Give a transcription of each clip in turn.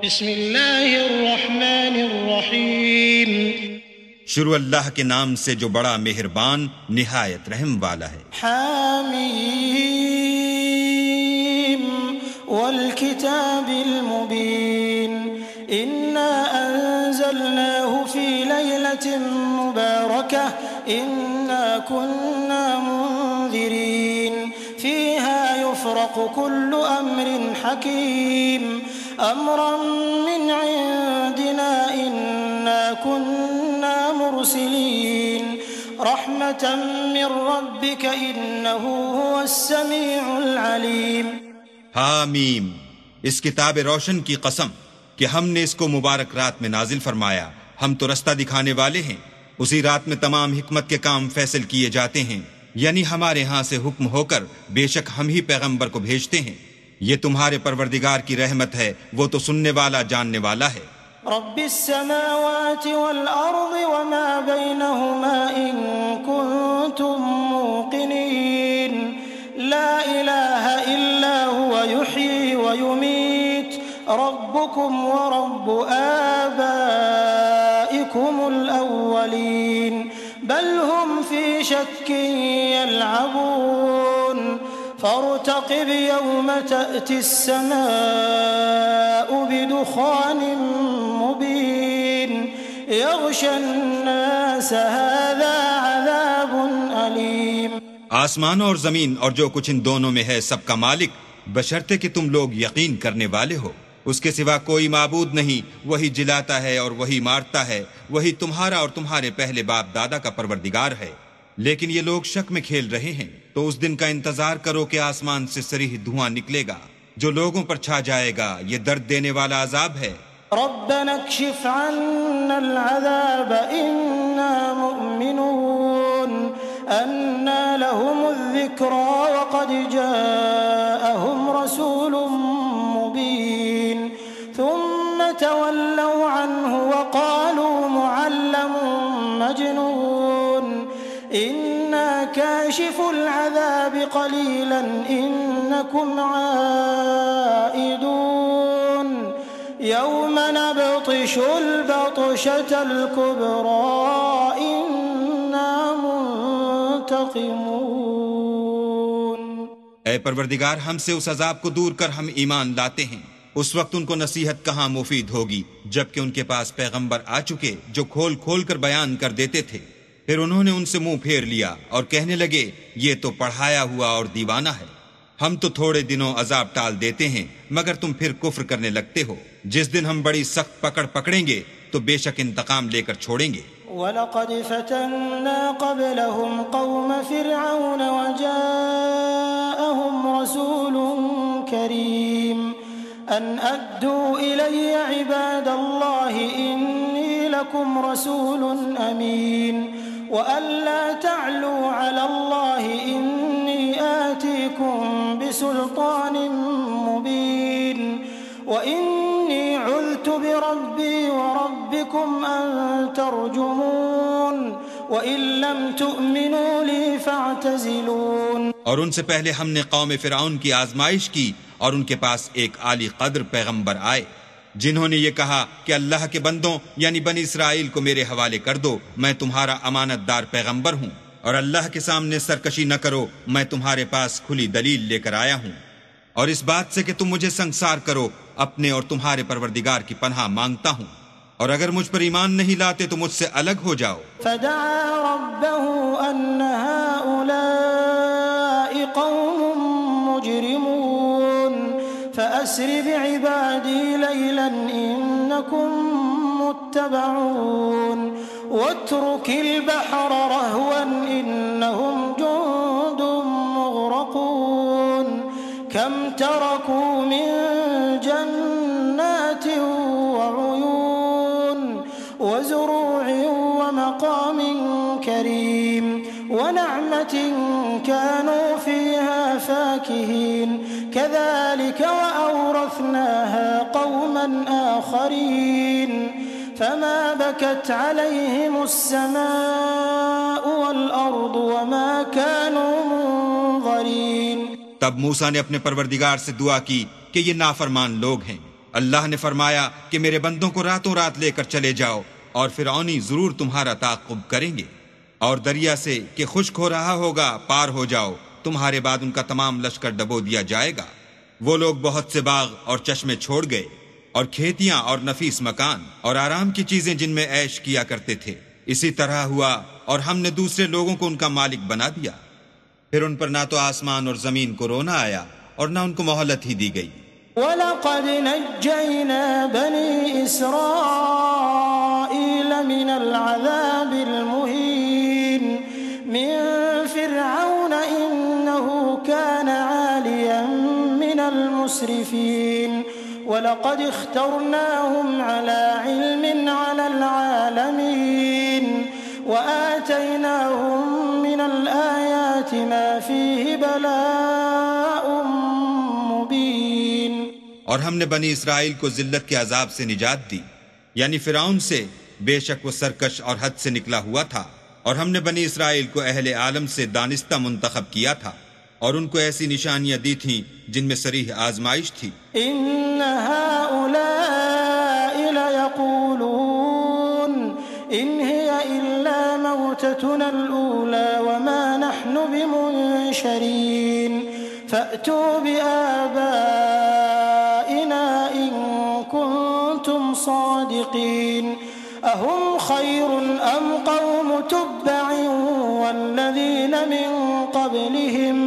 بسم اللہ الرحمن الرحیم شروع اللہ کے نام سے جو بڑا مہربان نہایت رحم والا ہے۔ حامیم والکتاب المبین انا انزلناه فی لیلۃ مبارکہ انا کنا منذرین فیہا یفرق کل امر حکیم امرا من عندنا انا كنا مرسلين رحمة من ربك انه هو السميع العليم۔ حامیم، اس کتاب روشن کی قسم کہ ہم نے اس کو مبارک رات میں نازل فرمایا، ہم تو رستہ دکھانے والے ہیں۔ اسی رات میں تمام حکمت کے کام فیصل کیے جاتے ہیں، یعنی ہمارے ہاں سے حکم ہو کر بے شک ہم ہی پیغمبر کو بھیجتے ہیں۔ یہ تمہارے پروردگار کی رحمت ہے، وہ تو سننے والا جاننے والا ہے۔ رب السماوات والأرض وما بينهما إن كنتم موقنين لا إله إلا هو يحيي ويميت ربكم ورب آبائكم الأولين بل هم في شك يلعبون فارتقب يوم تأتي السماء بدخان مبين يغشى الناس هذا عذاب أليم۔ آسمان اور زمین اور جو کچھ ان دونوں میں ہے سب کا مالک، بشرطے کہ تم لوگ یقین کرنے والے ہو۔ اس کے سوا کوئی معبود نہیں، وہی جلاتا ہے اور وہی مارتا ہے، وہی تمہارا اور تمہارے پہلے باپ دادا کا پروردگار ہے، لیکن یہ لوگ شک میں کھیل رہے ہیں۔ تو اس دن کا انتظار کرو کہ آسمان سے صریح دھواں نکلے گا جو لوگوں پر چھا جائے گا، یہ درد دینے والا عذاب ہے۔ ربنا اكشف عنا العذاب إنا مؤمنون أنى لهم الذكرى وقد جاءهم رسول مبين ثم تولوا عنه وقالوا معلم مجنون إنا كاشف العذاب قليلا إنكم عائدون يوم نبطش البطشة الكبرى إنا منتقمون۔ اے پروردگار، ہم سے اس عذاب کو دور کر، ہم ایمان لاتے ہیں۔ اس وقت ان کو نصیحت کہاں مفید ہوگی جبکہ ان کے پاس پیغمبر آ چکے جو کھول کھول کر بیان کر دیتے تھے۔ پھر انہوں نے ان سے منہ پھیر لیا اور کہنے لگے یہ تو پڑھایا ہوا اور دیوانہ ہے۔ ہم تو تھوڑے دنوں عذاب ٹال دیتے ہیں مگر تم پھر کفر کرنے لگتے ہو۔ جس دن ہم بڑی سخت پکڑ پکڑیں گے تو بے شک انتقام لے کر چھوڑیں گے۔ وَلَقَدْ فَتَنَّا قَبْلَهُمْ قَوْمَ فِرْعَوْنَ وَجَاءَهُمْ رَسُولٌ كَرِيمٌ أَنْ أَدُّوا إِلَيَّ عِبَادَ اللَّهِ إِنِّي لَكُمْ رَسُولٌ أَمِينٌ وَأَلَّا تَعْلُوا عَلَى اللَّهِ إِنِّي آتِيكُمْ بِسُلْطَانٍ مُبِينٍ وَإِنِّي عُذْتُ بِرَبِّي وَرَبِّكُمْ أَن تَرْجُمُونِ وَإِن لَّمْ تُؤْمِنُوا لِي فَاعْتَزِلُونِ۔ اور ان سے پہلے ہم نے قوم فرعون کی آزمائش کی اور ان کے پاس ایک عالی قدر پیغمبر آئے جنہوں نے یہ کہا کہ اللہ کے بندوں یعنی بنی اسرائیل کو میرے حوالے کر دو، میں تمہارا امانت دار پیغمبر ہوں، اور اللہ کے سامنے سرکشی نہ کرو، میں تمہارے پاس کھلی دلیل لے کر آیا ہوں، اور اس بات سے کہ تم مجھے سنگسار کرو اپنے اور تمہارے پروردگار کی پناہ مانگتا ہوں، اور اگر مجھ پر ایمان نہیں لاتے تو مجھ سے الگ ہو جاؤ۔ فدعا ربه أن هؤلاء قوم مجرمون فأسر بعبادي ليلا إنكم متبعون واترك البحر رهوا إنهم جند مغرقون كم تركوا من جنات وعيون وزروع ومقام كريم ونعمة كانوا فيها فاكهين كذلك وأورثناها قوما آخرين فما بكت عليهم السماء والأرض وما كانوا منظرين۔ تب موسیٰ نے اپنے پروردگار سے دعا کی کہ یہ نافرمان لوگ ہیں، اللہ نے فرمایا کہ میرے بندوں کو راتوں رات لے کر چلے جاؤ اور فرعونی ضرور تمہارا تعاقب کریں گے، اور دریا سے کہ خشک ہو رہا ہوگا پار ہو جاؤ، تمہارے بعد ان کا تمام لشکر ڈبو دیا جائے گا۔ وہ لوگ بہت سے باغ اور چشمے چھوڑ گئے اور کھیتیاں اور نفیس مکان اور آرام کی چیزیں جن میں عیش کیا کرتے تھے، اسی طرح ہوا اور ہم نے دوسرے لوگوں کو ان کا مالک بنا دیا۔ پھر ان پر نہ تو آسمان اور زمین کو رونا آیا اور نہ ان کو مہلت ہی دی گئی۔ وَلَقَدْ نَجَّيْنَا بَنِي إِسْرَائِيلَ مِنَ الْعَذَابِ الْمُهِينِ مِنْ فِرْعَوْنَ إِنَّهُ كَانَ عَالِيًا مِنَ الْمُسْرِفِينَ وَلَقَدْ اخْتَرْنَاهُمْ عَلَى عِلْمٍ عَلَى الْعَالَمِينَ وَآتَيْنَاهُمْ مِنَ الْآيَاتِ مَا فِيهِ بَلَاءٌ مُبِينٌ۔ اور ہم نے بنی اسرائیل کو ذلت کے عذاب سے نجات دی، یعنی فرعون سے، بے شک وہ سرکش اور حد سے نکلا ہوا تھا، اور ہم نے بنی اسرائیل کو اہل عالم سے دانستہ منتخب کیا تھا، اور ان کو ایسی نشانیاں دی تھیں جن میں صریح آزمائش تھی۔ إِنَّ هَؤُلَاءِ لَيَقُولُونَ إِنْ هِيَ إِلَّا مَوْتَتُنَا الْأُولَى وَمَا نَحْنُ بِمُنشَرِينَ فَأْتُوا بِآبَائِنَا إِن كُنتُمْ صَادِقِينَ أَهُمْ خَيْرٌ أَمْ قَوْمُ تُبَّعٍ وَالَّذِينَ مِن قَبْلِهِمْ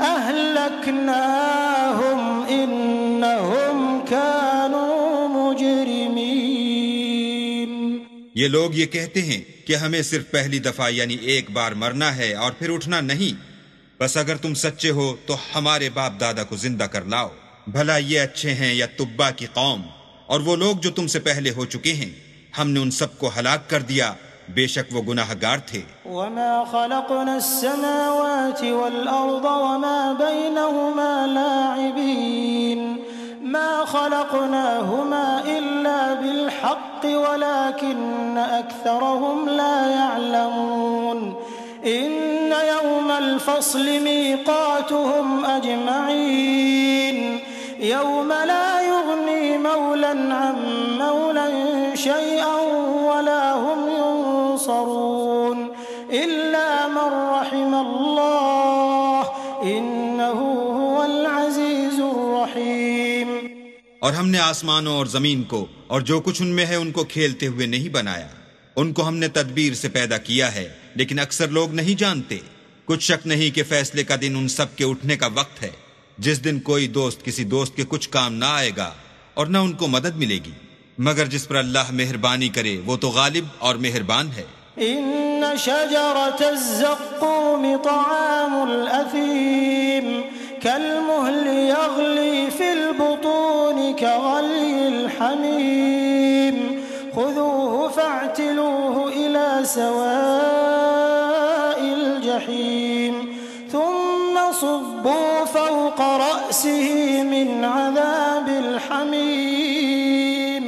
أَهْلَكْنَاهُمْ إِنَّهُمْ كَانُوا مُجْرِمِينَ۔ یہ لوگ یہ کہتے ہیں کہ ہمیں صرف پہلی دفعہ یعنی ایک بار مرنا ہے اور پھر اٹھنا نہیں، بس اگر تم سچے ہو تو ہمارے باپ دادا کو زندہ کر لاؤ، بھلا یہ اچھے ہیں یا تبا کی قوم، اور وہ لوگ جو تم سے پہلے ہو چکے ہیں ہم نے ان سب کو ہلاک کر دیا، بے شک وہ گناہگار تھے۔ وَمَا خَلَقْنَا السَّمَاوَاتِ وَالْأَرْضَ وَمَا بَيْنَهُمَا لَاعِبِينَ مَا خَلَقْنَاهُمَا إِلَّا بِالْحَقِّ وَلَكِنَّ أَكْثَرَهُمْ لَا يَعْلَمُونَ إِنَّ يَوْمَ الْفَصْلِ مِيقَاتُهُمْ أَجْمَعِينَ يَوْمَ لَا يُغْنِي مَوْلًى عَن مَّوْلًى شَيْئًا وَلَا هُمْ يُنصَرُونَ إِلَّا مَن رَّحِمَ اللَّهُ إِنَّهُ هُوَ الْعَزِيزُ الرَّحِيمُ۔ اور ہم نے آسمانوں اور زمین کو اور جو کچھ ان میں ہے ان کو کھیلتے ہوئے نہیں بنایا، ان کو ہم نے تدبیر سے پیدا کیا ہے، لیکن اکثر لوگ نہیں جانتے۔ کچھ شک نہیں کہ فیصلے کا دن ان سب کے اٹھنے کا وقت ہے، جس دن کوئی دوست کسی دوست کے کچھ کام نہ آئے گا اور نہ ان کو مدد ملے گی، مگر جس پر اللہ مہربانی کرے وہ تو غالب اور مہربان ہے۔ إن شجرة الزقوم طعام الأثيم كالمهل يغلي في البطون كغلي الحميم خذوه فاعتلوه إلى سواء الجحيم ثم صبوا فوق رأسه من عذاب الحميم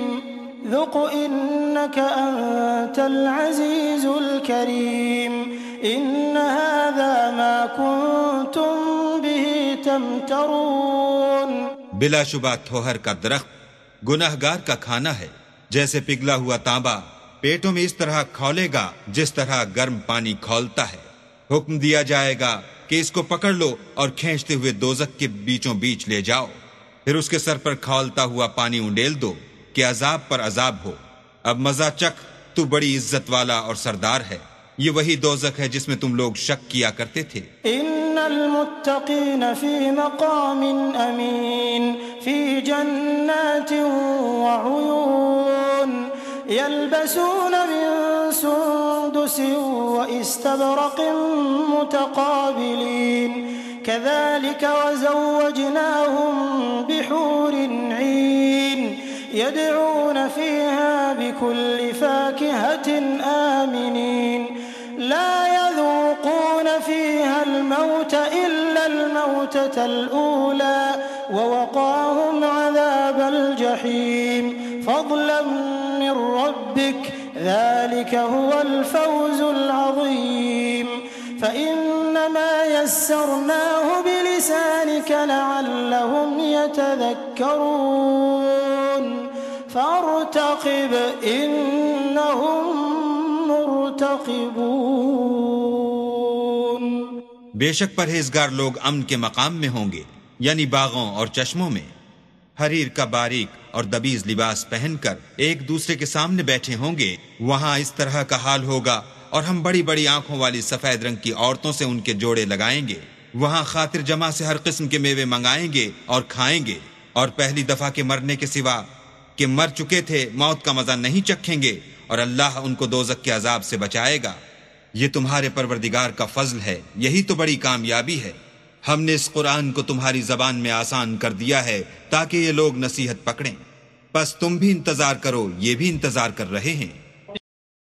ذق إنك أنت العزيز الكريم إن هذا ما كنتم به تمترون۔ بلا شبہ تھوہر کا درخت گناہگار کا کھانا ہے، جیسے پگھلا ہوا تانبا پیٹوں میں اس طرح کھولے گا جس طرح گرم پانی کھولتا ہے۔ حکم دیا جائے گا کہ اس کو پکڑ لو اور کھینچتے ہوئے دوزخ کے بیچوں بیچ لے جاؤ، پھر اس کے سر پر کھولتا ہوا پانی انڈیل دو کہ عذاب پر عذاب ہو۔ اب مزہ چکھ، تو بڑی عزت والا اور سردار ہے۔ یہ وہی دوزخ ہے جس میں تم لوگ شک کیا کرتے تھے۔ ان المتقین فی مقام امین فی جنات وعیون یلبسون من سندس واستبرق متقابلین كذلك وزوجناهم بحور عين يدعون فيها بكل فاكهة آمنين لا يذوقون فيها الموت إلا الموتة الأولى ووقاهم عذاب الجحيم فضلا من ربك ذلك هو الفوز العظيم فإنما يسرناه بلسانك لعلهم يتذكرون۔ فارتقب إنهم مرتقبون۔ بے شک پرہیزگار لوگ امن کے مقام میں ہوں گے، یعنی باغوں اور چشموں میں، حریر کا باریک اور دبیز لباس پہن کر ایک دوسرے کے سامنے بیٹھے ہوں گے۔ وہاں اس طرح کا حال ہوگا، اور ہم بڑی بڑی آنکھوں والی سفید رنگ کی عورتوں سے ان کے جوڑے لگائیں گے۔ وہاں خاطر جمع سے ہر قسم کے میوے منگائیں گے اور کھائیں گے، اور پہلی دفعہ کے مرنے کے سوا کہ مر چکے تھے موت کا مزہ نہیں چکھیں گے، اور اللہ ان کو دوزخ کے عذاب سے بچائے گا۔ یہ تمہارے پروردگار کا فضل ہے، یہی تو بڑی کامیابی ہے۔ ہم نے اس قرآن کو تمہاری زبان میں آسان کر دیا ہے تاکہ یہ لوگ نصیحت پکڑیں، پس تم بھی انتظار کرو، یہ بھی انتظار کر رہے ہیں۔